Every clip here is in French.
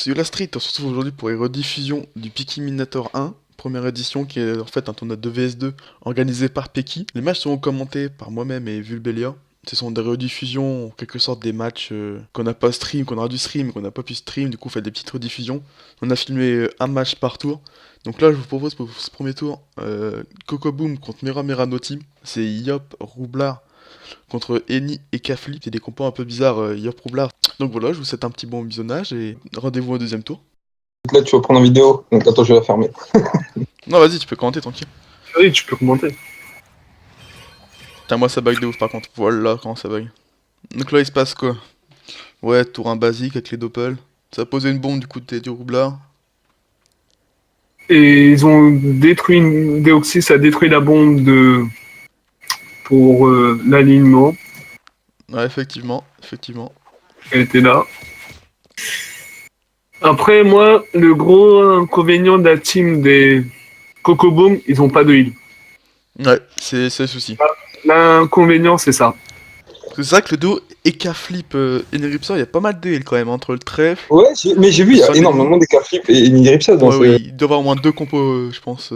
Yula Street, on se retrouve aujourd'hui pour les rediffusions du Pikminator 1, première édition qui est en fait un tournoi de vs2 organisé par Peki. Les matchs seront commentés par moi-même et Vulbelia. Ce sont des rediffusions, en quelque sorte des matchs qu'on n'a pas stream, qu'on aura dû stream, qu'on n'a pas pu stream, du coup on fait des petites rediffusions. On a filmé un match par tour. Donc là je vous propose pour ce premier tour Coco Boom contre Mera Mera No Team. C'est Yop, Roublard contre Eni et Kafli. C'est des compos un peu bizarres, Yop Roublard. Donc voilà, je vous souhaite un petit bon visionnage et rendez-vous au deuxième tour. Là, tu vas prendre en vidéo, donc attends, je vais la fermer. Non, vas-y, tu peux commenter tranquille. Oui, tu peux commenter. Putain, moi ça bug de ouf par contre. Voilà comment ça bug. Donc là, il se passe quoi? Ouais, tour 1 basique avec les doppels. Ça a posé une bombe du coup du roublard. Et ils ont détruit, Deoxys a détruit la bombe pour l'alignement. Ouais, effectivement, effectivement. Elle était là. Après, moi, le gros inconvénient de la team des Coco Boom, ils ont pas de heal. Ouais, c'est le souci. L'inconvénient, c'est ça. C'est ça que le duo Eka Flip Eneripsa, il y a pas mal de heal quand même entre le trèfle. Ouais, mais j'ai vu, il y a Sol énormément des cas flip et Niripsa dans Ouais, ce... oui, il doit y avoir au moins deux compos, je pense.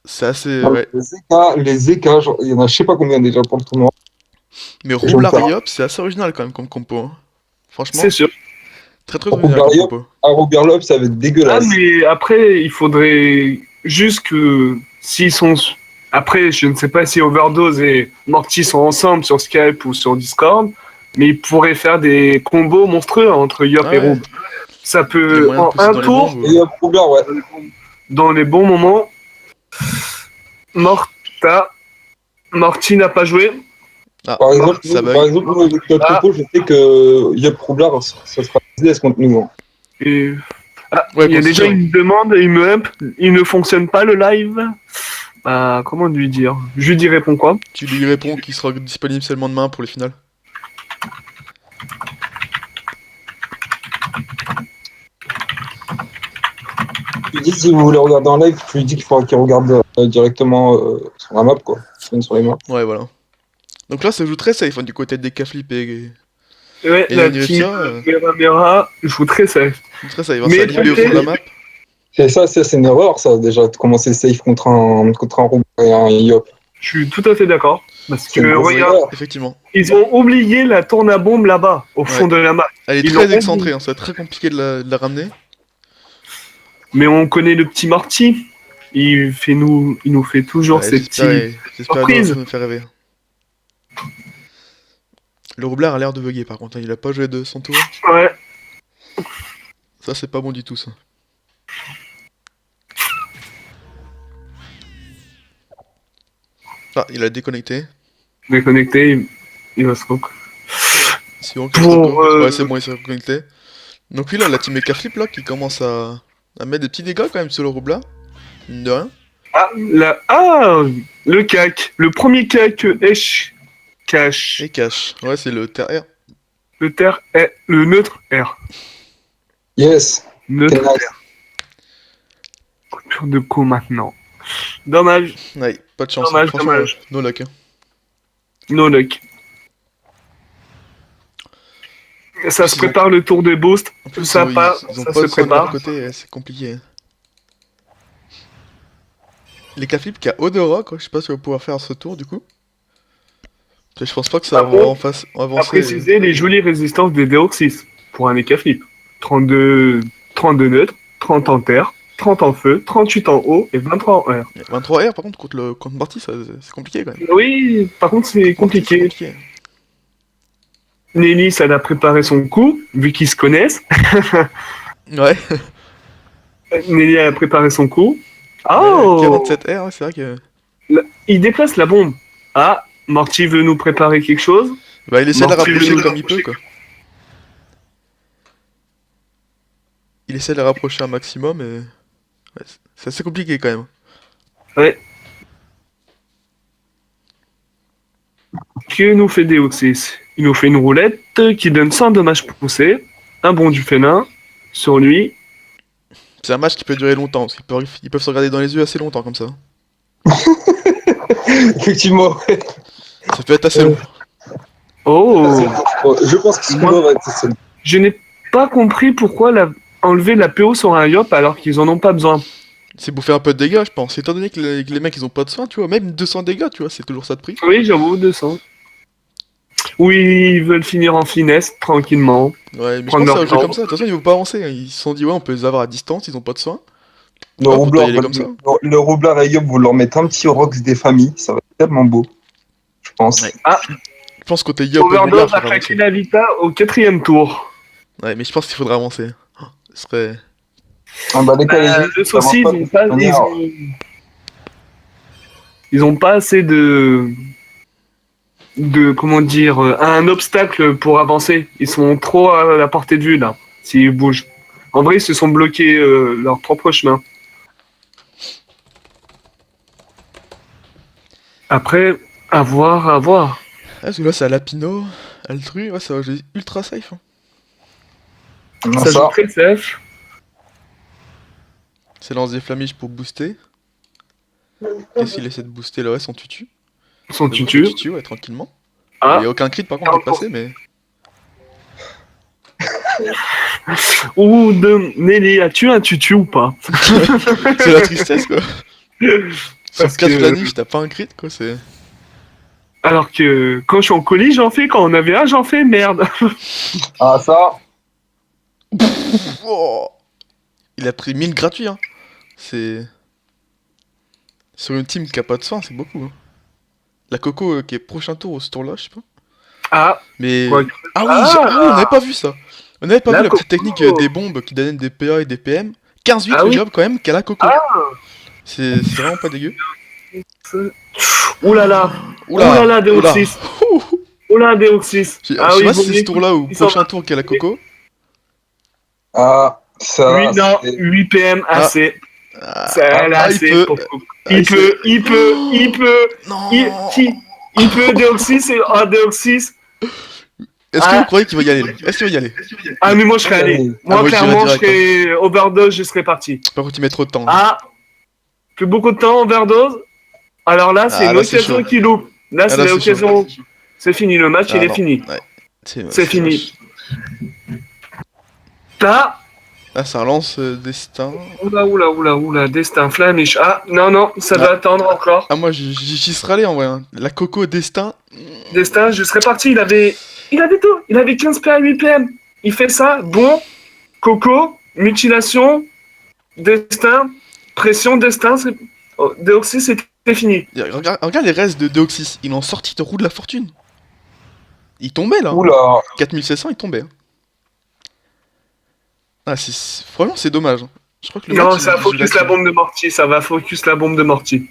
C'est assez. Ouais. Les EK, genre, il y en a je sais pas combien déjà pour le tournoi. Mais Je roublard me et Yop, c'est assez original quand même comme compo. Hein. Franchement, C'est sûr. très très original comme compo. À Robert Lop, ça va être Ah, dégueulasse. mais après, il faudrait juste que s'ils sont. Après, je ne sais pas si Overdose et Morty sont ensemble sur Skype ou sur Discord, mais ils pourraient faire des combos monstrueux entre Yop Ah et ouais. Roub. Ça Il y a peut, moyen de en pousser un dans les tour, bombes, Et Robert, ouais. dans les bons moments, Morty n'a pas joué. Ah, Par exemple, ça bug. nous, avec notre Ah. compo, je sais que Yop Roublard, ça sera DS contre nous. Hein. Et... Ah, Ouais, il y a déjà considère. une demande, il ne fonctionne pas le live. Comment lui dire? Je lui réponds quoi? Tu lui réponds qu'il sera disponible seulement demain pour les finales. Tu dis si vous voulez regarder en live, tu lui dis qu'il faudra qu'il regarde directement sur la map, quoi. Sur les maps. Ouais, voilà. Donc là, ça joue très safe hein, du côté des K-Flip et Ouais, Et la la team Niripsa, Mera joue très safe. très safe. Hein, Mais ça a libéré au fond de la map. Et ça, c'est une erreur, ça, déjà, de commencer safe contre un Robert et un Yop. Je suis tout à fait d'accord. Parce C'est une que, grosse regarde, erreur. Effectivement. ils ont oublié la tourne à bombe là-bas, au fond Ouais. de la map. Elle est Ils très l'ont excentrée, hein, ça va être très compliqué de la ramener. Mais on connaît le petit Morty. Il nous fait toujours Ouais, ces petits. j'espère surprises. me faire rêver. Le roublard a l'air de bugger par contre, hein, il a pas joué de son tour. Ouais. Ça c'est pas bon du tout ça. Ah, il a déconnecté. Déconnecté, il va se couper. Si on Pour, Ouais, c'est bon, il s'est reconnecté. Donc oui, là, la team Eka-Flip là qui commence à mettre des petits dégâts quand même sur le roublard. Mine de rien. Le CAC. Le premier CAC Esh cache. Et cache. Ouais, c'est le TR. Le terre est le neutre R. Yes. Neutre C'est nice. R. Coupure de co maintenant. Dommage. Ouais, pas de chance. Dommage, Franchement, dommage. no luck. Hein. No luck. Ça se prépare le tour de boost. En plus, Ça, ils pas, ont ça pas se de soin de leur prépare. côté, c'est compliqué. Les K-Flip qui a Odora, quoi. Je sais pas si on va pouvoir faire ce tour du coup. Je pense pas que ça Par va contre, À avancer. préciser les jolies résistances des Deoxys pour un Eka Flip. 32 neutres, 30 en terre, 30 en feu, 38 en eau et 23 en air. 23 R par contre contre Marty, c'est compliqué quand même. Oui, par contre c'est compliqué. Nelly, ça a préparé son coup, vu qu'ils se connaissent. Ouais. Nelly a préparé son coup. Oh 47 R, ouais, c'est vrai que. Il déplace la bombe. Ah, Morty veut nous préparer quelque chose. Bah, il essaie de la Morty rapprocher veut comme nous il peut, quoi. Il essaie de la rapprocher un maximum, mais. Ouais, c'est assez compliqué quand même. Ouais. Que nous fait Deoxys? Il nous fait une roulette qui donne 100 dommages poussés, un bon du félin sur lui. C'est un match qui peut durer longtemps, parce ils peuvent se regarder dans les yeux assez longtemps comme ça. Effectivement. Ça peut être assez long. Oh, Je pense que ce combat va être seul. je n'ai pas compris pourquoi enlever la PO sur un Yop alors qu'ils en ont pas besoin. C'est pour faire un peu de dégâts, je pense. Étant donné que les mecs ils ont pas de soins, tu vois, même 200 dégâts, tu vois, c'est toujours ça de prix. Oui, j'avoue, 200. Oui, ils veulent finir en finesse, tranquillement. Ouais, mais je Prendre pense que c'est un leur jeu temps. comme ça. De toute façon, ils vont pas avancer, hein. Ils se sont dit, ouais, on peut les avoir à distance, ils ont pas de soins. Le Hop, on peut y roublard, aller comme ça. le roublard et Yop, vous leur mettez un petit Rox des familles, ça va être tellement beau. Je pense. Ouais. Ah, Je pense que t'es Yop et Moulard, Overdose a faudra claqué avancer. la Vita au 4ème tour. Ouais, mais je pense qu'il faudra avancer. Oh, ce serait. Ah bah, les Calaisis, Le ça souci, avance pas de toute manière. ils ont pas assez de comment dire, un obstacle pour avancer. Ils sont trop à la portée de vue là, s'ils bougent. En vrai, ils se sont bloqués leur propre chemin. Après, à voir, à voir. Ah, parce que là, c'est à Lapino, Altru, ouais, ça va jouer ultra safe. Hein. Non, Ça ça, joue très safe. C'est lance des flamiches pour booster. Qu'est-ce qu'il essaie de booster là? Ouais, son tutu. Son Le tutu. tutu, ouais, tranquillement. Ah, Il y a aucun crit par contre qui est passé, mais. ou de Nelly, as-tu un tutu ou pas? C'est la tristesse quoi. Sur Parce 4 que- flamiches, t'as pas un crit quoi, c'est. Alors que quand je suis en colis, j'en fais. Quand on avait un, j'en fais. Merde. ah, ça, Oh, il a pris 1000 gratuits, hein. C'est. Sur une team qui a pas de soin, c'est beaucoup. Hein. La Coco qui est prochain tour au ce tour-là, je sais pas. Ah, Mais. quoi. Ah oui, Ah, ah oui, on n'avait pas vu ça. On n'avait pas La vu la petite Coco. technique des bombes qui donnent des PA et des PM. 15-8 Ah le oui. job quand même qu'à la Coco. Ah. C'est vraiment pas dégueu. Ouh là là. Ouh là là, Deoxys. Ouh là, Deoxys. Je Ah sais oui, pas vaut si c'est mieux ce tour-là ou qu'il s'en prochain va. tour qu'à la Coco. ah, ça, 8, non, c'est- 8 PM, Ah. assez. Ah, Ça, elle a il assez. peut. Il peut, il peut, il peut. Non. Il peut, Deoxys et Deoxys. Est-ce que Ah. vous croyez qu'il va y aller lui? Est-ce qu'il va y aller? Ah, mais moi, je serais allé. Moi, moi, je clairement, je dirais direct, serais overdose, je serais parti. Par contre, il met trop de temps. Ah, plus beaucoup de temps, overdose. Alors là, c'est Ah, une là, c'est occasion chaud. qui loupe. Là, Ah, c'est là, c'est l'occasion. C'est fini, le match, Ah, il est non. fini. Ouais. C'est fini. Là, Ah, ça relance Destin. oula, destin, flamiche. Ah, non, ça Ah. va attendre encore. Ah, moi, j'y serais allé en vrai. Hein. La Coco Destin. Destin, je serais parti, il avait tout. Il avait 15 PM, 8 PM. Il fait ça, bon, Coco, mutilation, destin, pression, destin, Deoxys, c'était fini. Regarde les restes de Deoxys. Il en sorti de roue de la fortune. Il tombait là. Oula, 4700, il tombait. Hein. Ah, franchement, c'est dommage. Hein. Je crois que le Non, match, ça il joue focus là-dessus. la bombe de Morty, ça va focus la bombe de Morty.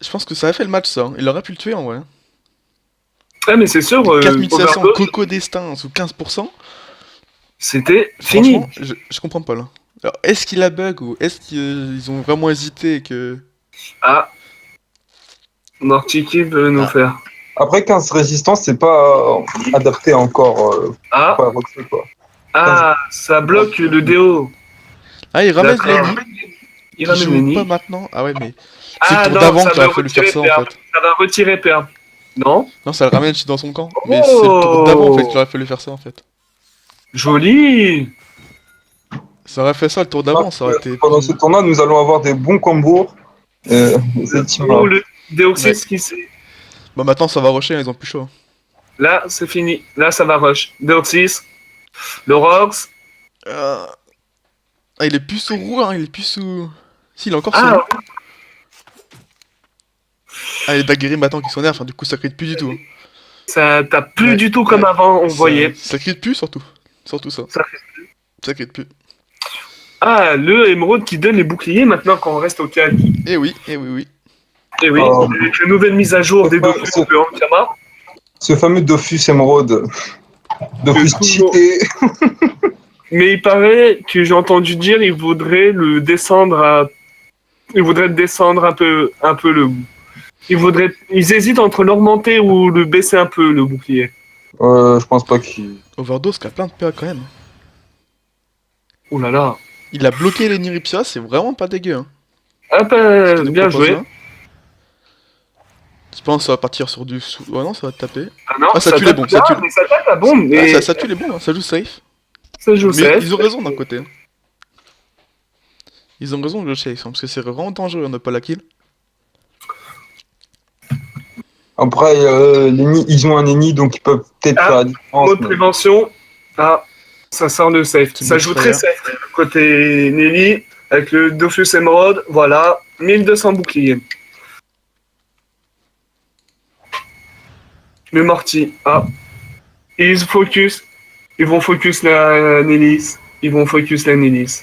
Je pense que ça a fait le match, ça. Hein. Il aurait pu le tuer en vrai. Hein. Ah, mais c'est sûr, 4700 overdose, Coco Destin sous 15%. c'était fini. Franchement, je comprends pas là. Alors, est-ce qu'il a bug ou est-ce qu'ils ont vraiment hésité et que. Ah, Morty qui veut nous Ah. faire. après 15 résistances, c'est pas adapté encore. Ah, Pas refait, quoi. ça bloque le déo. Ah, il ramène D'accord. Lenny. Il Il ramène joue Lenny. pas maintenant. Ah ouais, mais. C'est Ah le tour non, d'avant ça qu'il va aurait fallu faire retirer ça en perdre. fait. Ça va retirer perdre. Non? Non, ça le ramène dans son camp. Mais c'est le tour d'avant en fait qu'il aurait fallu faire ça en fait. Joli. Ça aurait fait ça le tour d'avant, ça aurait été. Pendant ce tournoi, nous allons avoir des bons combos. Cette team-là. Oh, le Deoxys Ouais. qui s'est... Bah maintenant ça va rusher, ils ont plus chaud. Là, c'est fini. Là, ça va rush. Deoxys. Le Rox. Ah, il est plus sous roue, hein, il est plus sous. Si, il est encore sous Ah, roue. Ah, les Daguerri maintenant qui sont nerfs, enfin, du coup ça crie plus du tout. Hein. ça t'a plus Ouais, du tout comme ouais. avant, on voyait. Ça crie plus surtout. Surtout ça. Ça Ça crie plus. Ah, le émeraude qui donne les boucliers maintenant quand on reste au calme. Eh oui, eh oui, oui. Et oui, Oh. avec la nouvelle mise à jour des Dofus c'est- de Ankama. Ce fameux Dofus Emerald. Dofus C'est toujours- cheaté. Mais il paraît que j'ai entendu dire il voudrait le descendre à. Il voudrait descendre un peu le. Ils hésitent entre l'augmenter ou le baisser un peu le bouclier. Je pense pas qu'il. Overdose qui a plein de PA quand même. Ouh là là. Il a bloqué les Niripsia, c'est vraiment pas dégueu. Hein. Ah bah, Ce qu'il nous bien propose joué. là. Je pense que ça va partir sur du Ouais non, ça va te taper. Ah non, Ah, ça tue les tape bombes, ça bien, tue. mais ça tape la bombe. Ah, Mais ça tue les bons, hein, ça joue safe. Ça joue Mais safe. ils ont raison d'un côté. Hein. Ils ont raison de le chase, hein, parce que c'est vraiment dangereux, on n'a pas la kill. Après, ils ont un ennemi, donc ils peuvent peut-être Ah, faire la différence. Mode mais- prévention. Ah, ça sort le safe. Petit Ça match joue très frère. safe. Côté Nelly, avec le Dofus Emerald, voilà, 1200 boucliers. Le Morty. Ah, ils focus. Ils vont focus la Nellis. Ils vont focus la Nellis.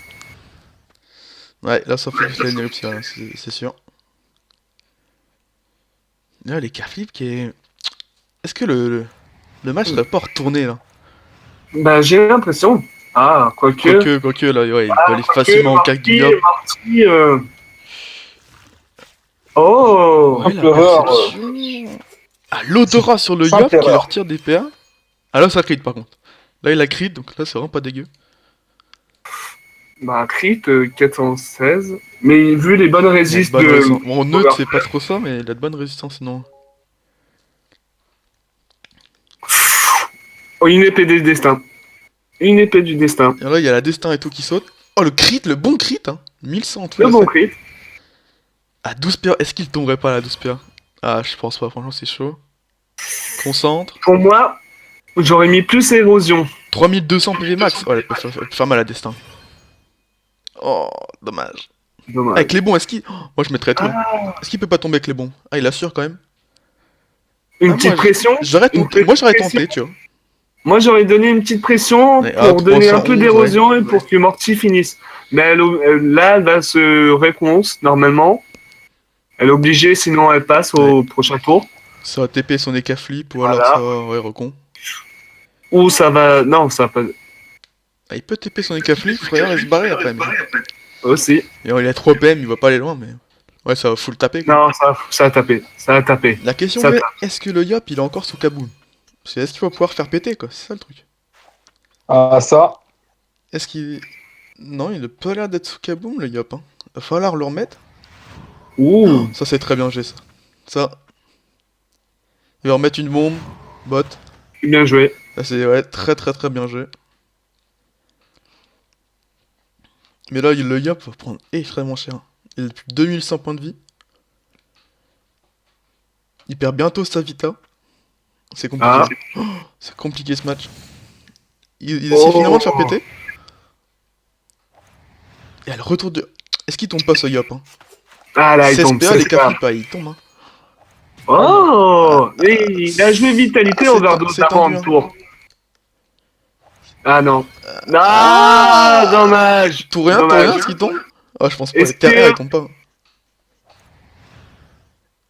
Ouais, là ça focus la éruption, c'est sûr. Là, les carflips qui est... Est-ce que le match serait pas retourné là? Bah, j'ai l'impression. Ah, quoique. Quoique là, ouais, il peut aller facilement en Marty, 4 giga. Marty, Oh, Ouais, la pleureur, perception. Ah, l'odorat sur le simple yop qui erreur. leur tire des PA. Ah là, ça crit par contre. Là, il a crit, donc là, c'est vraiment pas dégueu. Bah, crit 416. Mais vu les bonnes Il a de résistes bonnes de. résistances. Bon, neutre, c'est pas trop ça, mais il a de bonnes résistances sinon. Oh, une épée des destins. Une épée du destin. Et là, il y a la destin et tout qui saute. Oh, le crit, le bon crit, hein. 1100 en tout. Le là, bon c'est- crit. À 12 PA, est-ce qu'il tomberait pas à la 12 PA? Ah, je pense pas, franchement, c'est chaud. Concentre. Pour moi, j'aurais mis plus érosion. 3200 PV max. Oh, elle peut faire mal à destin. Oh, dommage. Dommage. Avec les bons, est-ce qu'il. Oh, moi, je mettrais tout. Hein. Est-ce qu'il peut pas tomber avec les bons? Ah, il assure quand même. Une Ah, petite moi, pression. J'aurais Une tenté. Moi, j'aurais pression. tenté, tu vois. Moi, j'aurais donné une petite pression Ouais, pour donner un 311, peu d'érosion et pour que Morty finisse. Mais là, elle va se réponse, normalement. Elle est obligée, sinon elle passe au prochain tour. Ça va TP son Eka flip ou Voilà. alors ça va. Ouais, recon. Ou ça va. Non, ça va pas. Ah, il peut TP son Eka flip, frère, et se barrer après. Mais... Aussi. Et il a 3 PM, il va pas aller loin, mais. Ouais, ça va full taper quoi. Non, ça a tapé. Ça a tapé. La question Ça est, tape. est-ce que le Yop il est encore sous Kaboom? C'est est-ce qu'il va pouvoir faire péter quoi? C'est ça le truc. Ah, ça. Est-ce qu'il. Non, il a pas l'air d'être sous Kaboom le Yop. Hein. Va falloir le remettre. Ouh. Ça c'est très bien joué ça. Ça. Il va remettre une bombe. Bot. Bien joué. Ça c'est ouais, très bien joué. Mais là, le Yop va prendre extrêmement cher. Il a plus de 2100 points de vie. Il perd bientôt sa Vita. C'est compliqué. Ah. Oh, c'est compliqué ce match. Il essaie finalement de faire péter. Et elle retourne de... Est-ce qu'il tombe pas ce Yop hein? Ah là, il 16 tombe. PA, les 16 PA. cafés pas, il tombe hein. Oh. Et il a joué vitalité C'est overdose c'est avant tendu, le hein. tour. Ah non. Ah, dommage. Tout rien, Dommage. ce qui tombe? Ah, je pense pas, Est-ce les terrains que- ils tombent pas.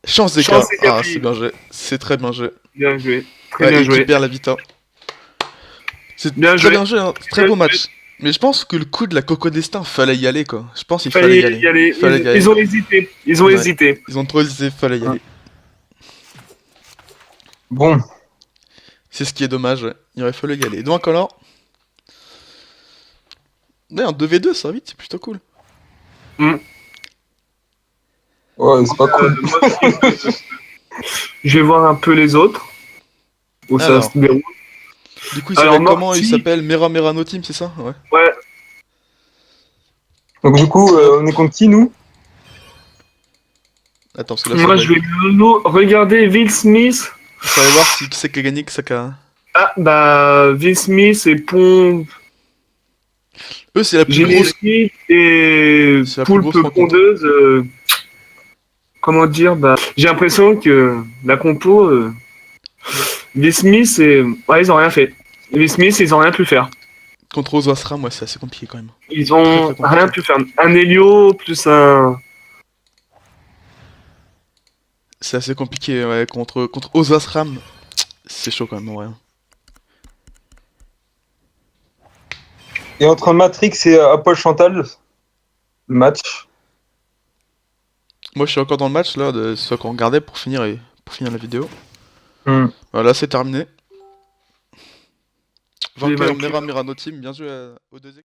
Chance des Chance cas. des Ah, Capi. c'est bien joué. C'est très bien joué. Bien joué. Très Ouais, bien et qui joué. perd la Vita. C'est Bien très joué. bien joué, hein. Très Bien beau joué. match. Mais je pense que le coup de la Coco Destin, fallait y aller quoi. Je pense qu'il Fallait fallait y aller. Fallait y aller. Ils ont hésité. Ils ont Ouais. hésité. Ils ont trop hésité, fallait y aller. Bon. C'est ce qui est dommage, ouais. Il aurait fallu y aller. Donc alors... Ouais, un 2v2, ça va vite, c'est plutôt cool. Ouais, c'est pas cool. Moi, je vais voir un peu les autres. Où Alors. ça se déroule. Du coup, il Alors, s'appelle comment? Morty- Il s'appelle Mera No Team, c'est ça? Ouais. Ouais. Donc, du coup, on est contre qui, nous? Attends, parce que là, Moi, je vais regarder Will Smith. Il fallait voir si qui c'est qui a gagné, que ça qu'a... Ah, bah, Will Smith et Pont Eux, c'est la plus grosse... Génétique et C'est la plus grosse Poulpe rencontre. Pondeuse. Comment dire, bah, j'ai l'impression que la compo, Will Smith et... Ouais, ils ont rien fait. Will Smith, ils ont rien pu faire. Contre Ozasram, ouais, c'est assez compliqué quand même. Ils ont Très, très compliqué. rien pu faire. Un Helio plus un... C'est assez compliqué, ouais, contre Ozasram. C'est chaud quand même, en vrai. Et entre Matrix et Apple Chantal, le match. Moi, je suis encore dans le match, là, de ce qu'on regardait pour finir la vidéo. Hmm. Voilà, c'est terminé. Je l'ai Vainqueur vaincu. Mera No Team, bien joué aux deux équipes.